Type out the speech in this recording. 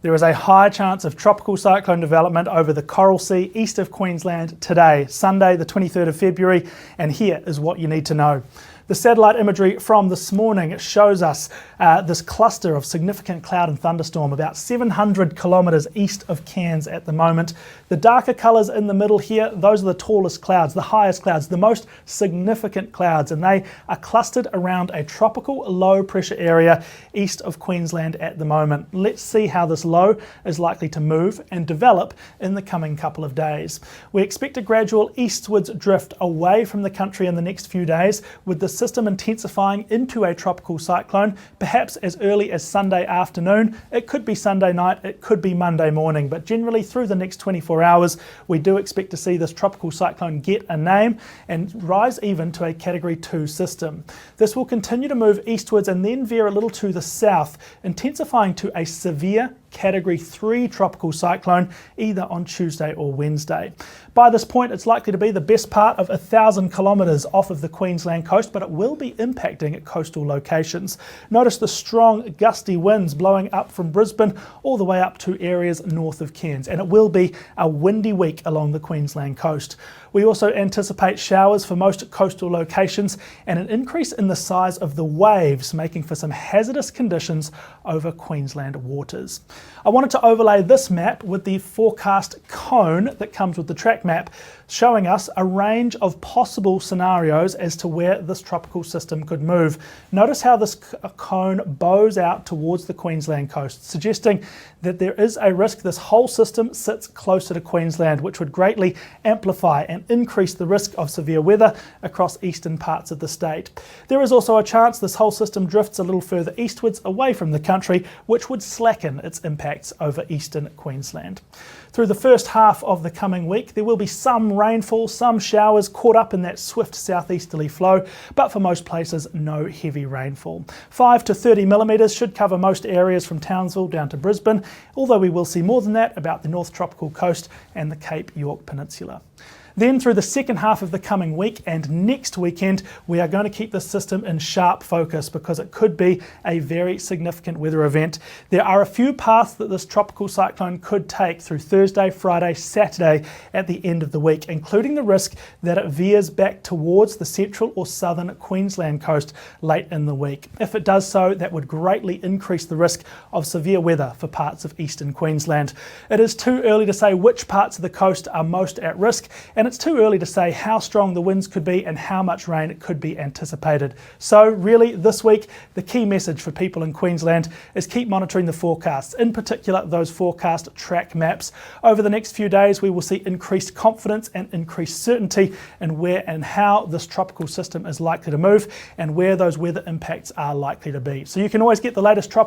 There is a high chance of tropical cyclone development over the Coral Sea east of Queensland today, Sunday the 23rd of February, and here is what you need to know. The satellite imagery from this morning shows us this cluster of significant cloud and thunderstorm about 700 kilometres east of Cairns at the moment. The darker colours in the middle here, those are the tallest clouds, the highest clouds, the most significant clouds, and they are clustered around a tropical low pressure area east of Queensland at the moment. Let's see how this low is likely to move and develop in the coming couple of days. We expect a gradual eastwards drift away from the country in the next few days, with the system intensifying into a tropical cyclone, perhaps as early as Sunday afternoon. It could be Sunday night, it could be Monday morning, but generally through the next 24 hours, we do expect to see this tropical cyclone get a name and rise even to a Category 2 system. This will continue to move eastwards and then veer a little to the south, intensifying to a severe Category 3 tropical cyclone either on Tuesday or Wednesday. By this point, it's likely to be the best part of 1,000 kilometres off of the Queensland coast, but it will be impacting at coastal locations. Notice the strong gusty winds blowing up from Brisbane all the way up to areas north of Cairns, and it will be a windy week along the Queensland coast. We also anticipate showers for most coastal locations and an increase in the size of the waves, making for some hazardous conditions over Queensland waters. I wanted to overlay this map with the forecast cone that comes with the track map, showing us a range of possible scenarios as to where this tropical system could move. Notice how this cone bows out towards the Queensland coast, suggesting that there is a risk this whole system sits closer to Queensland, which would greatly amplify and increase the risk of severe weather across eastern parts of the state. There is also a chance this whole system drifts a little further eastwards away from the country, which would slacken its impacts over eastern Queensland. Through the first half of the coming week, there will be some rainfall, some showers caught up in that swift southeasterly flow, but for most places, no heavy rainfall. 5 to 30 millimetres should cover most areas from Townsville down to Brisbane, although we will see more than that about the North Tropical Coast and the Cape York Peninsula. Then through the second half of the coming week and next weekend, we are going to keep this system in sharp focus because it could be a very significant weather event. There are a few paths that this tropical cyclone could take through Thursday, Friday, Saturday at the end of the week, including the risk that it veers back towards the central or southern Queensland coast late in the week. If it does so, that would greatly increase the risk of severe weather for parts of eastern Queensland. It is too early to say which parts of the coast are most at risk, and it's too early to say how strong the winds could be and how much rain it could be anticipated. So really this week, the key message for people in Queensland is keep monitoring the forecasts, in particular those forecast track maps. Over the next few days, we will see increased confidence and increased certainty in where and how this tropical system is likely to move and where those weather impacts are likely to be. So you can always get the latest tropical